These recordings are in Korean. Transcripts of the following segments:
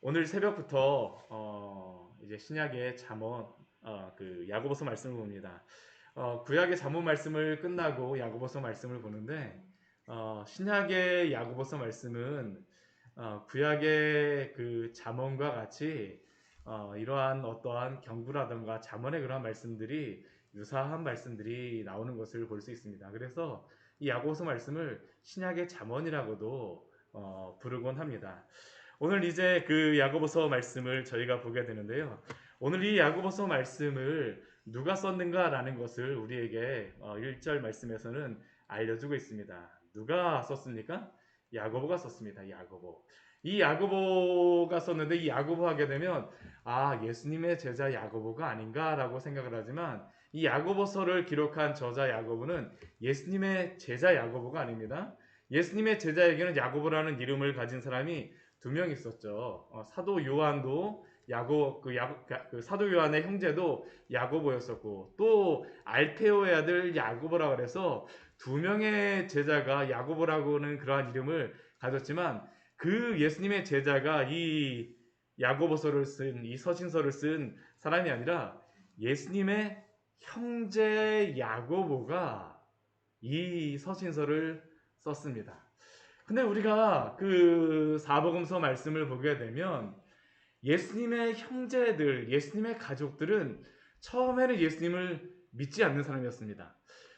오늘 새벽부터 이제 신약의 잠언 그 야고보서 말씀을 봅니다. 구약의 잠언 말씀을 끝나고 야고보서 말씀을 보는데 신약의 야고보서 말씀은 구약의 그 잠언과 같이 이러한 어떠한 경구라든가 잠언의 그러한 말씀들이 유사한 말씀들이 나오는 것을 볼 수 있습니다. 그래서 이 야고보서 말씀을 신약의 잠언이라고도 부르곤 합니다. 오늘 이제 그 야고보서 말씀을 저희가 보게 되는데요. 오늘 이 야고보서 말씀을 누가 썼는가라는 것을 우리에게 1절 말씀에서는 알려주고 있습니다. 누가 썼습니까? 야고보가 썼습니다. 야고보. 이 야고보가 썼는데 이 야고보 하게 되면 예수님의 제자 야고보가 아닌가라고 생각을 하지만 이 야고보서를 기록한 저자 야고보는 예수님의 제자 야고보가 아닙니다. 예수님의 제자에게는 야고보라는 이름을 가진 사람이 두 명 있었죠. 사도 요한도 그 사도 요한의 형제도 야고보였었고 또 알페오의 아들 야고보라 그래서 두 명의 제자가 야고보라고는 그러한 이름을 가졌지만 그 예수님의 제자가 이 야고보서를 쓴 이 서신서를 쓴 사람이 아니라 예수님의 형제 야고보가 이 서신서를 썼습니다. 근데 우리가 그 사복음서 말씀을 보게 되면 예수님의 형제들, 예수님의 가족들은 처음에는 예수님을 믿지 않는 사람이었습니다.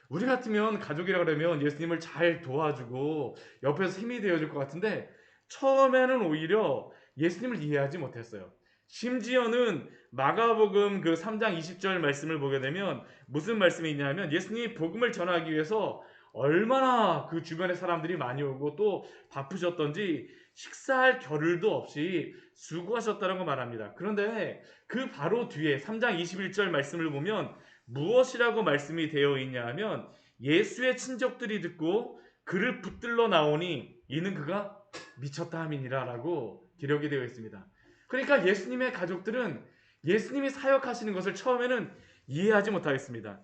우리 같으면 가족이라 그러면 예수님을 잘 도와주고 옆에서 힘이 되어줄 것 같은데 처음에는 오히려 예수님을 이해하지 못했어요. 심지어는 마가복음 그 3장 20절 말씀을 보게 되면 무슨 말씀이 있냐면 예수님이 복음을 전하기 위해서 얼마나 그 주변에 사람들이 많이 오고 또 바쁘셨던지 식사할 겨를도 없이 수고하셨다는 거 말합니다. 그런데 그 바로 뒤에 3장 21절 말씀을 보면 무엇이라고 말씀이 되어 있냐 하면 예수의 친족들이 듣고 그를 붙들러 나오니 이는 그가 미쳤다 함이니라 라고 기록이 되어 있습니다. 그러니까 예수님의 가족들은 예수님이 사역하시는 것을 처음에는 이해하지 못하겠습니다.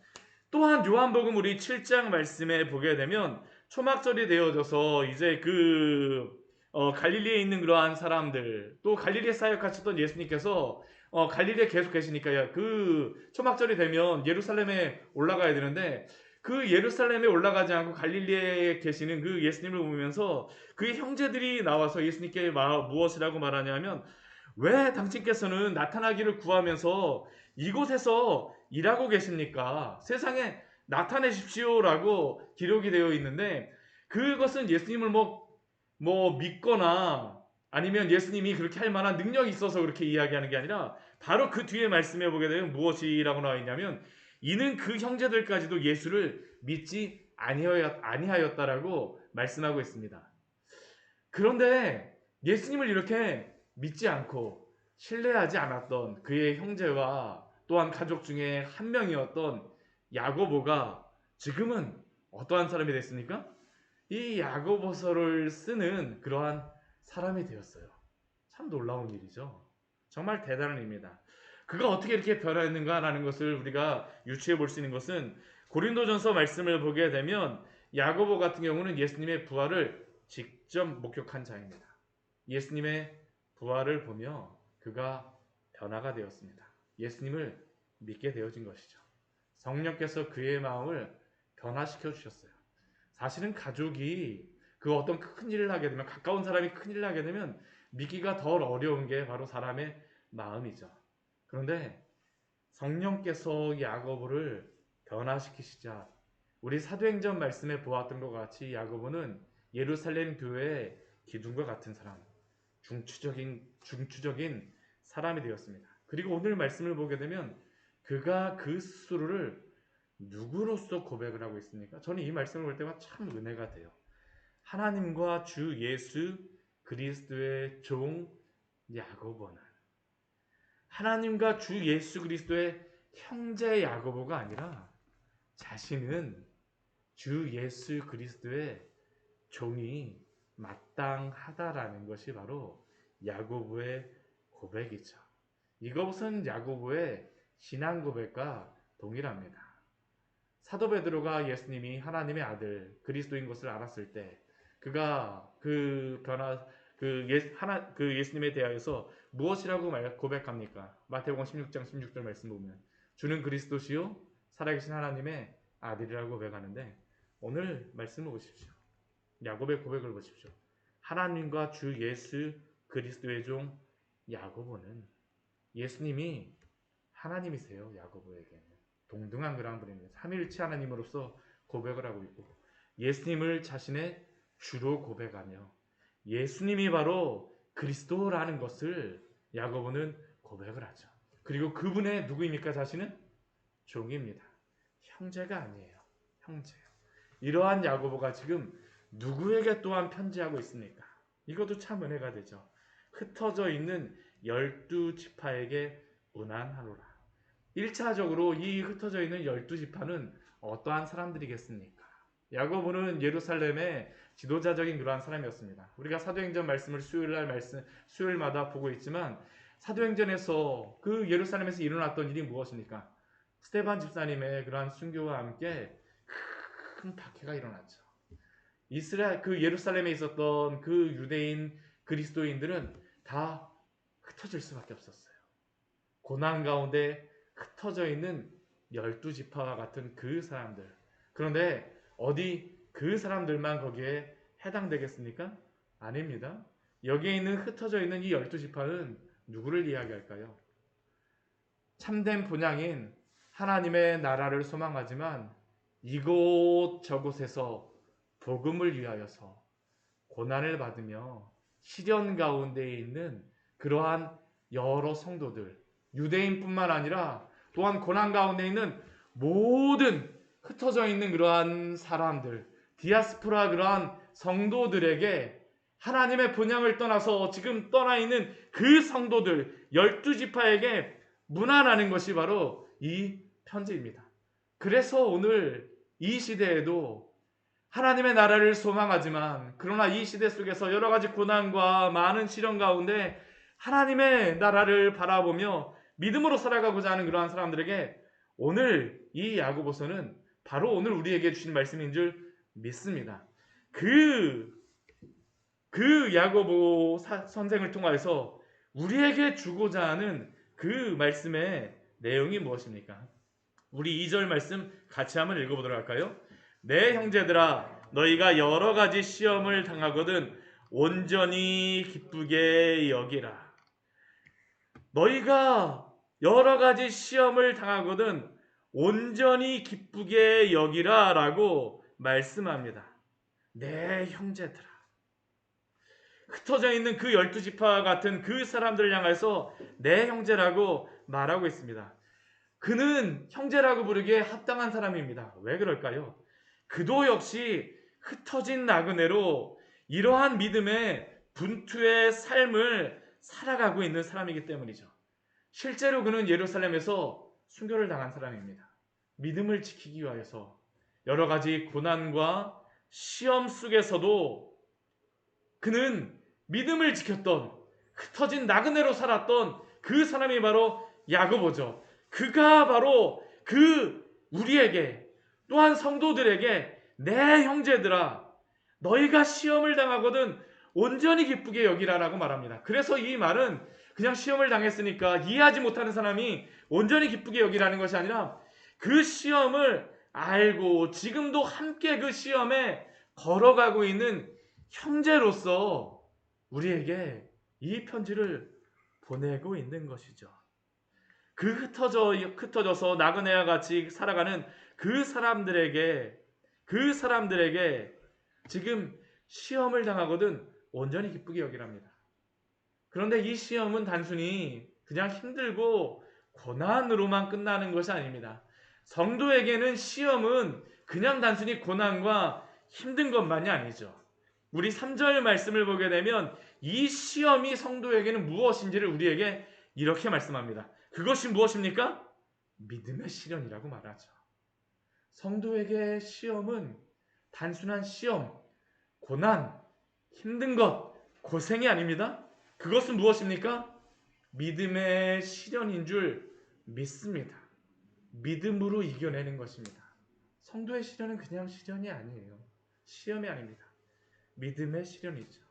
또한 요한복음 우리 7장 말씀에 보게 되면 초막절이 되어져서 이제 갈릴리에 있는 그러한 사람들 또 갈릴리에 사역하셨던 예수님께서 갈릴리에 계속 계시니까 그 초막절이 되면 예루살렘에 올라가야 되는데 그 예루살렘에 올라가지 않고 갈릴리에 계시는 그 예수님을 보면서 그의 형제들이 나와서 예수님께 무엇이라고 말하냐면 왜 당신께서는 나타나기를 구하면서 이곳에서 일하고 계십니까? 세상에 나타내십시오라고 기록이 되어 있는데 그것은 예수님을 믿거나 아니면 예수님이 그렇게 할 만한 능력이 있어서 그렇게 이야기하는 게 아니라 바로 그 뒤에 말씀해 보게 되면 무엇이라고 나와 있냐면 이는 그 형제들까지도 예수를 믿지 아니하였다라고 말씀하고 있습니다. 그런데 예수님을 이렇게 믿지 않고 신뢰하지 않았던 그의 형제와 또한 가족 중에 한 명이었던 야고보가 지금은 어떠한 사람이 됐습니까? 이 야고보서를 쓰는 그러한 사람이 되었어요. 참 놀라운 일이죠. 정말 대단한 일입니다. 그가 어떻게 이렇게 변화했는가라는 것을 우리가 유추해 볼 수 있는 것은 고린도전서 말씀을 보게 되면 야고보 같은 경우는 예수님의 부활을 직접 목격한 자입니다. 예수님의 부활을 보며 그가 변화가 되었습니다. 예수님을 믿게 되어진 것이죠. 성령께서 그의 마음을 변화시켜 주셨어요. 사실은 가족이 그 어떤 큰 일을 하게 되면 가까운 사람이 큰 일을 하게 되면 믿기가 덜 어려운 게 바로 사람의 마음이죠. 그런데 성령께서 야고보를 변화시키시자 우리 사도행전 말씀에 보았던 것 같이 야고보는 예루살렘 교회의 기둥과 같은 사람, 중추적인 사람이 되었습니다. 그리고 오늘 말씀을 보게 되면 그가 그 스스로를 누구로서 고백을 하고 있습니까? 저는 이 말씀을 볼 때마다 참 은혜가 돼요. 하나님과 주 예수 그리스도의 종 야고보는 하나님과 주 예수 그리스도의 형제 야고보가 아니라 자신은 주 예수 그리스도의 종이 마땅하다라는 것이 바로 야고보의 고백이죠. 이것은 야고보의 신앙 고백과 동일합니다. 사도 베드로가 예수님이 하나님의 아들 그리스도인 것을 알았을 때 그가 그 예수님에 대하여서 무엇이라고 고백합니까? 마태복음 16장 16절 말씀 보면 주는 그리스도시요 살아계신 하나님의 아들이라고 고백하는데, 오늘 말씀을 보십시오. 야곱의 고백을 보십시오. 하나님과 주 예수 그리스도의 종 야고보는 예수님이 하나님이세요. 야고보에게는 동등한 그런 분입니다. 삼위일체 하나님으로서 고백을 하고 있고, 예수님을 자신의 주로 고백하며 예수님이 바로 그리스도라는 것을 야고보는 고백을 하죠. 그리고 그분의 누구입니까? 자신은 종입니다. 형제가 아니에요. 형제요. 이러한 야고보가 지금 누구에게 또한 편지하고 있습니까? 이것도 참 은혜가 되죠. 흩어져 있는 12지파에게 문안하노라. 1차적으로 이 흩어져 있는 12지파는 어떠한 사람들이겠습니까? 야고보는 예루살렘의 지도자적인 그러한 사람이었습니다. 우리가 사도행전 말씀을 수요일마다 보고 있지만, 사도행전에서 그 예루살렘에서 일어났던 일이 무엇입니까? 스데반 집사님의 그러한 순교와 함께 큰 박해가 일어났죠. 그 예루살렘에 있었던 그 유대인 그리스도인들은 다 흩어질 수밖에 없었어요. 고난 가운데 흩어져 있는 12지파와 같은 그 사람들. 그런데 어디 그 사람들만 거기에 해당되겠습니까? 아닙니다. 여기에 있는 흩어져 있는 이 12지파는 누구를 이야기할까요? 참된 본향인 하나님의 나라를 소망하지만 이곳 저곳에서 복음을 위하여서 고난을 받으며 시련 가운데에 있는 그러한 여러 성도들, 유대인뿐만 아니라 또한 고난 가운데 있는 모든 흩어져 있는 그러한 사람들, 디아스포라 그러한 성도들에게 하나님의 본향을 떠나서 지금 떠나 있는 그 성도들 12지파에게 문안하는 것이 바로 이 편지입니다. 그래서 오늘 이 시대에도 하나님의 나라를 소망하지만, 그러나 이 시대 속에서 여러 가지 고난과 많은 시련 가운데 하나님의 나라를 바라보며 믿음으로 살아가고자 하는 그러한 사람들에게 오늘 이 야고보서는 바로 오늘 우리에게 주신 말씀인 줄 믿습니다. 그 야고보 선생을 통해서 우리에게 주고자 하는 그 말씀의 내용이 무엇입니까? 우리 2절 말씀 같이 한번 읽어보도록 할까요? 내 형제들아, 너희가 여러 가지 시험을 당하거든 온전히 기쁘게 여기라. 너희가 여러 가지 시험을 당하거든 온전히 기쁘게 여기라 라고 말씀합니다. 내 형제들아, 흩어져 있는 그 12지파 같은 그 사람들을 향해서 내 형제라고 말하고 있습니다. 그는 형제라고 부르기에 합당한 사람입니다. 왜 그럴까요? 그도 역시 흩어진 나그네로 이러한 믿음의 분투의 삶을 살아가고 있는 사람이기 때문이죠. 실제로 그는 예루살렘에서 순교를 당한 사람입니다. 믿음을 지키기 위하여서 여러 가지 고난과 시험 속에서도 그는 믿음을 지켰던, 흩어진 나그네로 살았던 그 사람이 바로 야고보죠. 그가 바로 우리에게, 또한 성도들에게 내 형제들아, 너희가 시험을 당하거든 온전히 기쁘게 여기라라고 말합니다. 그래서 이 말은 그냥 시험을 당했으니까 이해하지 못하는 사람이 온전히 기쁘게 여기라는 것이 아니라, 그 시험을 알고 지금도 함께 그 시험에 걸어가고 있는 형제로서 우리에게 이 편지를 보내고 있는 것이죠. 그 흩어져서 나그네와 같이 살아가는 그 사람들에게 지금 시험을 당하거든 온전히 기쁘게 여기랍니다. 그런데 이 시험은 단순히 그냥 힘들고 고난으로만 끝나는 것이 아닙니다. 성도에게는 시험은 그냥 단순히 고난과 힘든 것만이 아니죠. 우리 3절 말씀을 보게 되면 이 시험이 성도에게는 무엇인지를 우리에게 이렇게 말씀합니다. 그것이 무엇입니까? 믿음의 시련이라고 말하죠. 성도에게 시험은 단순한 시험, 고난, 힘든 것, 고생이 아닙니다. 그것은 무엇입니까? 믿음의 시련인 줄 믿습니다. 믿음으로 이겨내는 것입니다. 성도의 시련은 그냥 시련이 아니에요. 시험이 아닙니다. 믿음의 시련이죠.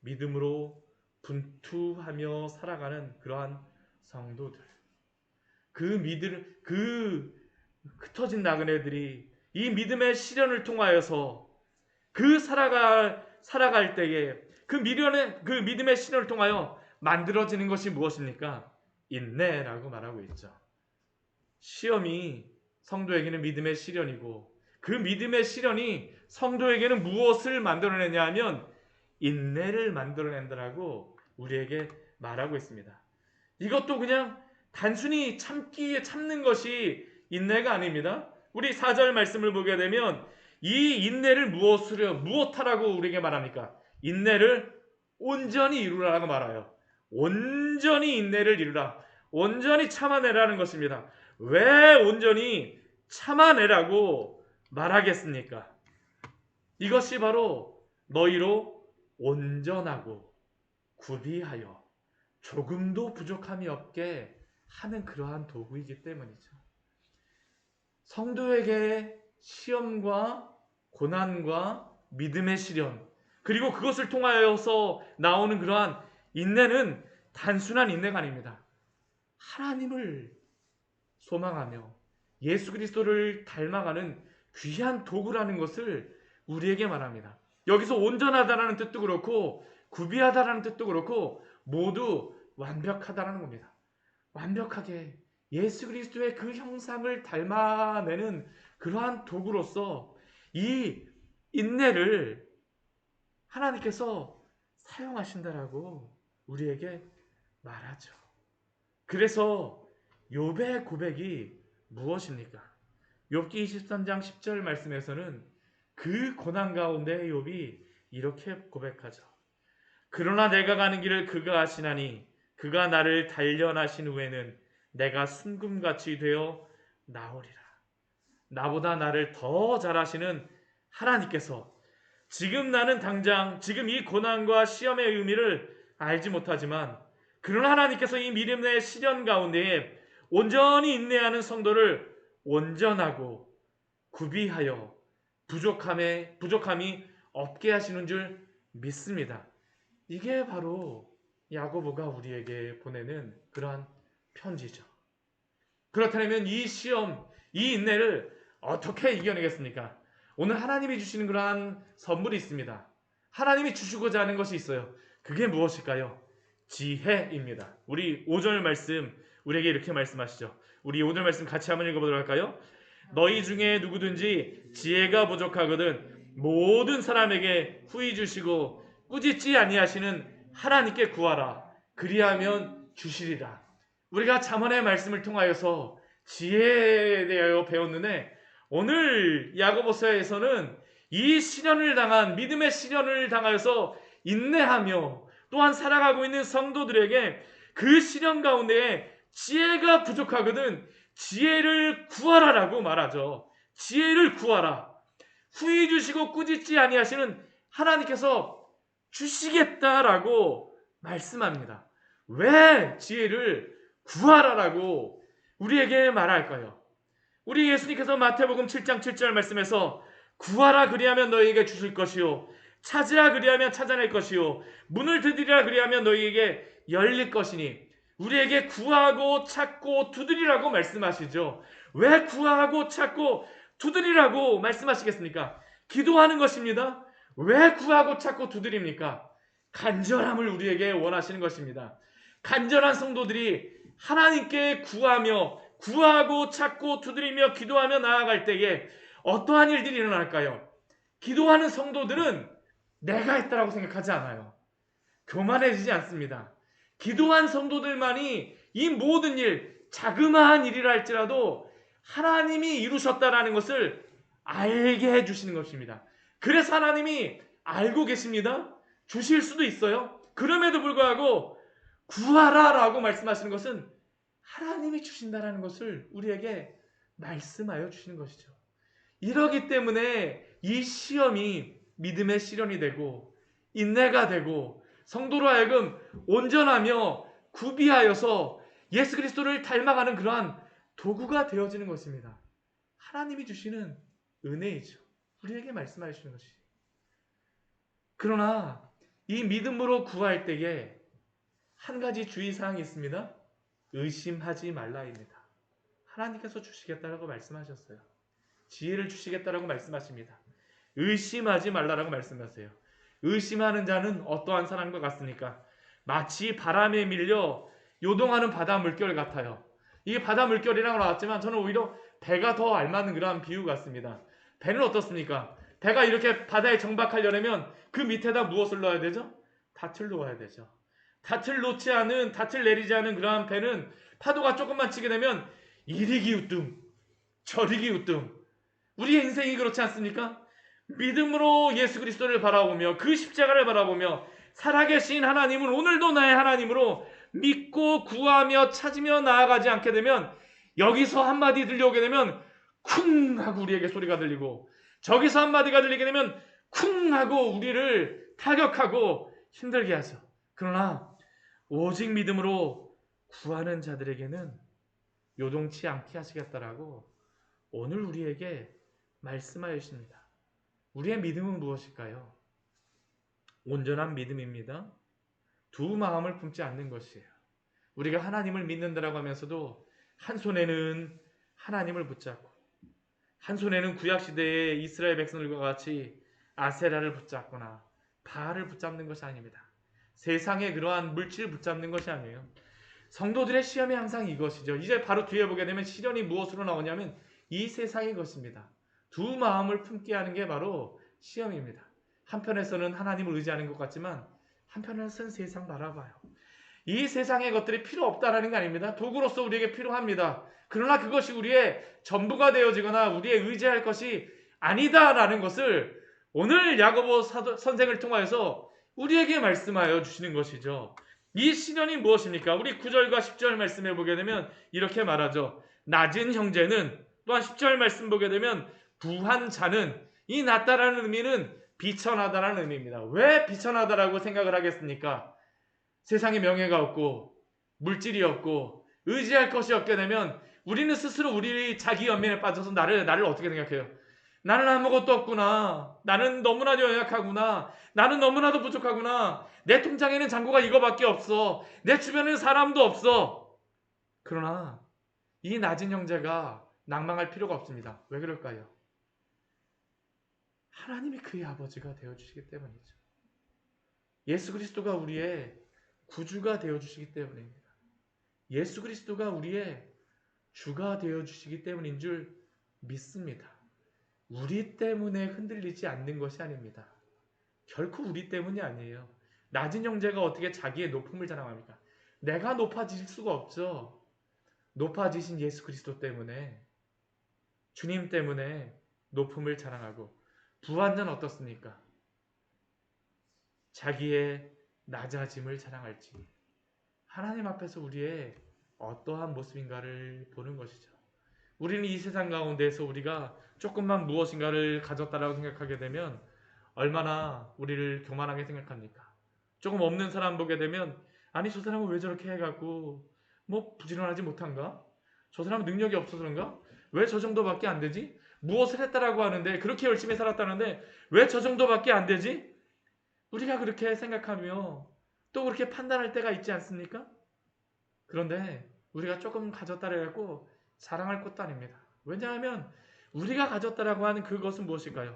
믿음으로 분투하며 살아가는 그러한 성도들, 그 흩어진 나그네들이 이 믿음의 시련을 통하여서 살아갈 때에 그 믿음의 시련을 통하여 만들어지는 것이 무엇입니까? 인내라고 말하고 있죠. 시험이 성도에게는 믿음의 시련이고, 그 믿음의 시련이 성도에게는 무엇을 만들어내냐 하면 인내를 만들어낸다라고 우리에게 말하고 있습니다. 이것도 그냥 단순히 참는 것이 인내가 아닙니다. 우리 4절 말씀을 보게 되면 이 인내를 무엇하라고 우리에게 말합니까? 인내를 온전히 이루라고 말해요. 온전히 인내를 이루라. 온전히 참아내라는 것입니다. 왜 온전히 참아내라고 말하겠습니까? 이것이 바로 너희로 온전하고 구비하여 조금도 부족함이 없게 하는 그러한 도구이기 때문이죠. 성도에게 시험과 고난과 믿음의 시련, 그리고 그것을 통하여서 나오는 그러한 인내는 단순한 인내가 아닙니다. 하나님을 소망하며 예수 그리스도를 닮아가는 귀한 도구라는 것을 우리에게 말합니다. 여기서 온전하다라는 뜻도 그렇고 구비하다라는 뜻도 그렇고 모두 완벽하다라는 겁니다. 완벽하게 예수 그리스도의 그 형상을 닮아내는 그러한 도구로서 이 인내를 하나님께서 사용하신다라고 우리에게 말하죠. 그래서 욥의 고백이 무엇입니까? 욥기 23장 10절 말씀에서는 그 고난 가운데 욥이 이렇게 고백하죠. 그러나 내가 가는 길을 그가 아시나니 그가 나를 단련하신 후에는 내가 순금같이 되어 나오리라. 나보다 나를 더 잘 아시는 하나님께서 나는 당장 지금 이 고난과 시험의 의미를 알지 못하지만 그러나 하나님께서 이 믿음의 시련 가운데에 온전히 인내하는 성도를 온전하고 구비하여 부족함이 없게 하시는 줄 믿습니다. 이게 바로 야고보가 우리에게 보내는 그러한 편지죠. 그렇다면 이 시험, 이 인내를 어떻게 이겨내겠습니까? 오늘 하나님이 주시는 그러한 선물이 있습니다. 하나님이 주시고자 하는 것이 있어요. 그게 무엇일까요? 지혜입니다. 우리 5절 말씀 우리에게 이렇게 말씀하시죠. 우리 5절 말씀 같이 한번 읽어보도록 할까요? 너희 중에 누구든지 지혜가 부족하거든 모든 사람에게 후히 주시고 꾸짖지 아니하시는 하나님께 구하라. 그리하면 주시리라. 우리가 잠언의 말씀을 통하여서 지혜에 대하여 배웠는데 오늘 야고보서에서는 이 시련을 당한 믿음의 시련을 당하여서 인내하며 또한 살아가고 있는 성도들에게 그 시련 가운데에 지혜가 부족하거든 지혜를 구하라라고 말하죠. 지혜를 구하라. 후히 주시고 꾸짖지 아니하시는 하나님께서 주시겠다라고 말씀합니다. 왜 지혜를 구하라라고 우리에게 말할까요? 우리 예수님께서 마태복음 7장 7절 말씀에서 구하라 그리하면 너희에게 주실 것이요 찾으라 그리하면 찾아낼 것이요 문을 두드리라 그리하면 너희에게 열릴 것이니 우리에게 구하고 찾고 두드리라고 말씀하시죠. 왜 구하고 찾고 두드리라고 말씀하시겠습니까? 기도하는 것입니다. 왜 구하고 찾고 두드립니까? 간절함을 우리에게 원하시는 것입니다. 간절한 성도들이 하나님께 구하고 찾고 두드리며 기도하며 나아갈 때에 어떠한 일들이 일어날까요? 기도하는 성도들은 내가 했다라고 생각하지 않아요. 교만해지지 않습니다. 기도한 성도들만이 이 모든 일, 자그마한 일이라 할지라도 하나님이 이루셨다라는 것을 알게 해주시는 것입니다. 그래서 하나님이 알고 계십니다. 주실 수도 있어요. 그럼에도 불구하고 구하라라고 말씀하시는 것은 하나님이 주신다라는 것을 우리에게 말씀하여 주시는 것이죠. 이러기 때문에 이 시험이 믿음의 시련이 되고 인내가 되고 성도로 하여금 온전하며 구비하여서 예수 그리스도를 닮아가는 그러한 도구가 되어지는 것입니다. 하나님이 주시는 은혜이죠. 우리에게 말씀하여 주시는 것이죠. 그러나 이 믿음으로 구할 때에 한 가지 주의사항이 있습니다. 의심하지 말라입니다. 하나님께서 주시겠다라고 말씀하셨어요. 지혜를 주시겠다라고 말씀하십니다. 의심하지 말라라고 말씀하세요. 의심하는 자는 어떠한 사람과 같습니까? 마치 바람에 밀려 요동하는 바다 물결 같아요. 이게 바다 물결이라고 나왔지만 저는 오히려 배가 더 알맞는 그러한 비유 같습니다. 배는 어떻습니까? 배가 이렇게 바다에 정박하려면 그 밑에다 무엇을 넣어야 되죠? 닻을 놓아야 되죠. 닻을 내리지 않은 그러한 배는 파도가 조금만 치게 되면 이리 기우뚱 저리 기우뚱. 우리의 인생이 그렇지 않습니까? 믿음으로 예수 그리스도를 바라보며 그 십자가를 바라보며 살아계신 하나님은 오늘도 나의 하나님으로 믿고 구하며 찾으며 나아가지 않게 되면 여기서 한마디 들려오게 되면 쿵 하고 우리에게 소리가 들리고 저기서 한마디가 들리게 되면 쿵 하고 우리를 타격하고 힘들게 하죠. 그러나 오직 믿음으로 구하는 자들에게는 요동치 않게 하시겠다라고 오늘 우리에게 말씀하십니다. 우리의 믿음은 무엇일까요? 온전한 믿음입니다. 두 마음을 품지 않는 것이에요. 우리가 하나님을 믿는다라고 하면서도 한 손에는 하나님을 붙잡고 한 손에는 구약시대의 이스라엘 백성들과 같이 아세라를 붙잡거나 바알을 붙잡는 것이 아닙니다. 세상의 그러한 물질을 붙잡는 것이 아니에요. 성도들의 시험이 항상 이것이죠. 이제 바로 뒤에 보게 되면 시련이 무엇으로 나오냐면 이 세상의 것입니다. 두 마음을 품게 하는 게 바로 시험입니다. 한편에서는 하나님을 의지하는 것 같지만 한편에서는 세상 바라봐요. 이 세상의 것들이 필요 없다라는 게 아닙니다. 도구로서 우리에게 필요합니다. 그러나 그것이 우리의 전부가 되어지거나 우리의 의지할 것이 아니다라는 것을 오늘 야고보 선생을 통하여서 우리에게 말씀하여 주시는 것이죠. 이 시련이 무엇입니까? 우리 9절과 10절 말씀해 보게 되면 이렇게 말하죠. 낮은 형제는 또한 10절 말씀 보게 되면 부한 자는, 이 낮다라는 의미는 비천하다라는 의미입니다. 왜 비천하다라고 생각을 하겠습니까? 세상에 명예가 없고 물질이 없고 의지할 것이 없게 되면 우리는 스스로 우리 자기 연민에 빠져서 나를 어떻게 생각해요? 나는 아무것도 없구나. 나는 너무나 연약하구나. 나는 너무나도 부족하구나. 내 통장에는 잔고가 이거밖에 없어. 내 주변에는 사람도 없어. 그러나 이 낮은 형제가 낭망할 필요가 없습니다. 왜 그럴까요? 하나님이 그의 아버지가 되어주시기 때문이죠. 예수 그리스도가 우리의 구주가 되어주시기 때문입니다. 예수 그리스도가 우리의 주가 되어주시기 때문인 줄 믿습니다. 우리 때문에 흔들리지 않는 것이 아닙니다. 결코 우리 때문이 아니에요. 낮은 형제가 어떻게 자기의 높음을 자랑합니까? 내가 높아질 수가 없죠. 높아지신 예수 그리스도 때문에, 주님 때문에 높음을 자랑하고, 부한 자는 어떻습니까? 자기의 낮아짐을 자랑할지 하나님 앞에서 우리의 어떠한 모습인가를 보는 것이죠. 우리는 이 세상 가운데에서 우리가 조금만 무엇인가를 가졌다라고 생각하게 되면 얼마나 우리를 교만하게 생각합니까? 조금 없는 사람 보게 되면 아니 저 사람은 왜 저렇게 해갖고 뭐 부지런하지 못한가? 저 사람은 능력이 없어서 그런가? 왜 저 정도밖에 안 되지? 무엇을 했다라고 하는데 그렇게 열심히 살았다는데 왜 저 정도밖에 안 되지? 우리가 그렇게 생각하며 또 그렇게 판단할 때가 있지 않습니까? 그런데 우리가 조금 가졌다고 해갖고 자랑할 것도 아닙니다. 왜냐하면 우리가 가졌다라고 하는 그것은 무엇일까요?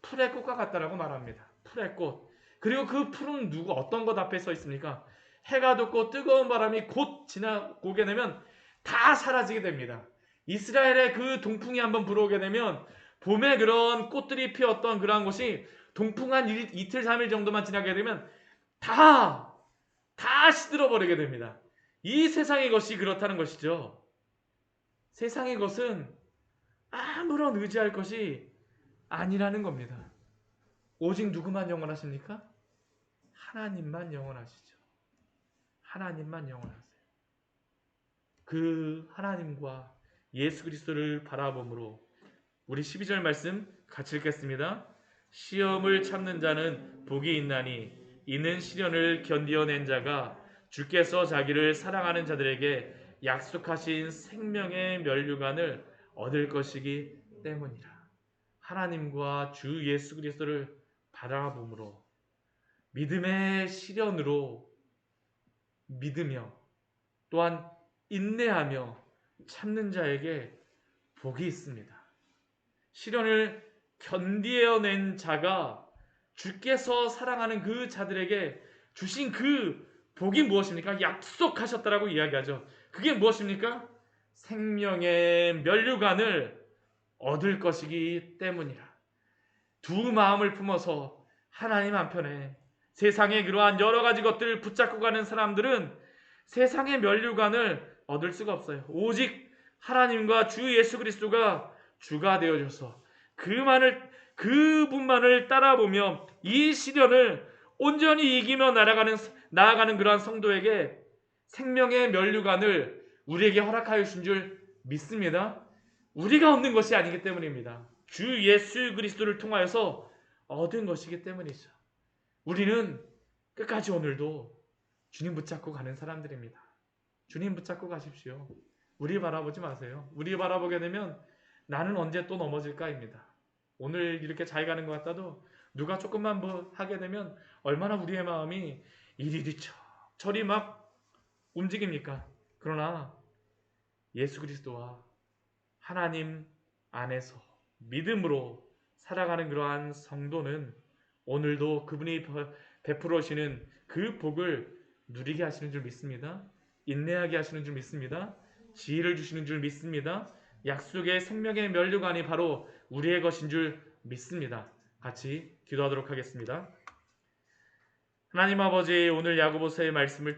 풀의 꽃과 같다라고 말합니다. 풀의 꽃. 그리고 그 풀은 어떤 것 앞에 서 있습니까? 해가 돋고 뜨거운 바람이 곧 지나오게 되면 다 사라지게 됩니다. 이스라엘의 그 동풍이 한번 불어오게 되면 봄에 그런 꽃들이 피었던 그러한 곳이 동풍 한 이틀 3일 정도만 지나게 되면 다 시들어버리게 됩니다. 이 세상의 것이 그렇다는 것이죠. 세상의 것은 아무런 의지할 것이 아니라는 겁니다. 오직 누구만 영원하십니까? 하나님만 영원하시죠. 하나님만 영원하세요. 그 하나님과 예수 그리스도를 바라봄으로 우리 12절 말씀 같이 읽겠습니다. 시험을 참는 자는 복이 있나니 이는 시련을 견디어낸 자가 주께서 자기를 사랑하는 자들에게 약속하신 생명의 면류관을 얻을 것이기 때문이라. 하나님과 주 예수 그리스도를 바라봄으로 믿음의 시련으로 믿으며 또한 인내하며 참는 자에게 복이 있습니다. 시련을 견디어낸 자가 주께서 사랑하는 그 자들에게 주신 그 복이 무엇입니까? 약속하셨다라고 이야기하죠. 그게 무엇입니까? 생명의 면류관을 얻을 것이기 때문이라. 두 마음을 품어서 하나님 한편에 세상의 그러한 여러 가지 것들을 붙잡고 가는 사람들은 세상의 면류관을 얻을 수가 없어요. 오직 하나님과 주 예수 그리스도가 주가 되어줘서 그분만을 따라보며 이 시련을 온전히 이기며 나아가는 그러한 성도에게 생명의 면류관을 우리에게 허락하여 주신 줄 믿습니다. 우리가 얻는 것이 아니기 때문입니다. 주 예수 그리스도를 통하여서 얻은 것이기 때문이죠. 우리는 끝까지 오늘도 주님 붙잡고 가는 사람들입니다. 주님 붙잡고 가십시오. 우리 바라보지 마세요. 우리 바라보게 되면 나는 언제 또 넘어질까입니다. 오늘 이렇게 잘 가는 것 같아도 누가 조금만 뭐 하게 되면 얼마나 우리의 마음이 이리리 저리 막 움직입니까? 그러나 예수 그리스도와 하나님 안에서 믿음으로 살아가는 그러한 성도는 오늘도 그분이 베풀어 주시는 그 복을 누리게 하시는 줄 믿습니다. 인내하게 하시는 줄 믿습니다. 지혜를 주시는 줄 믿습니다. 약속의 생명의 면류관이 바로 우리의 것인 줄 믿습니다. 같이 기도하도록 하겠습니다. 하나님 아버지, 오늘 야고보서의 말씀을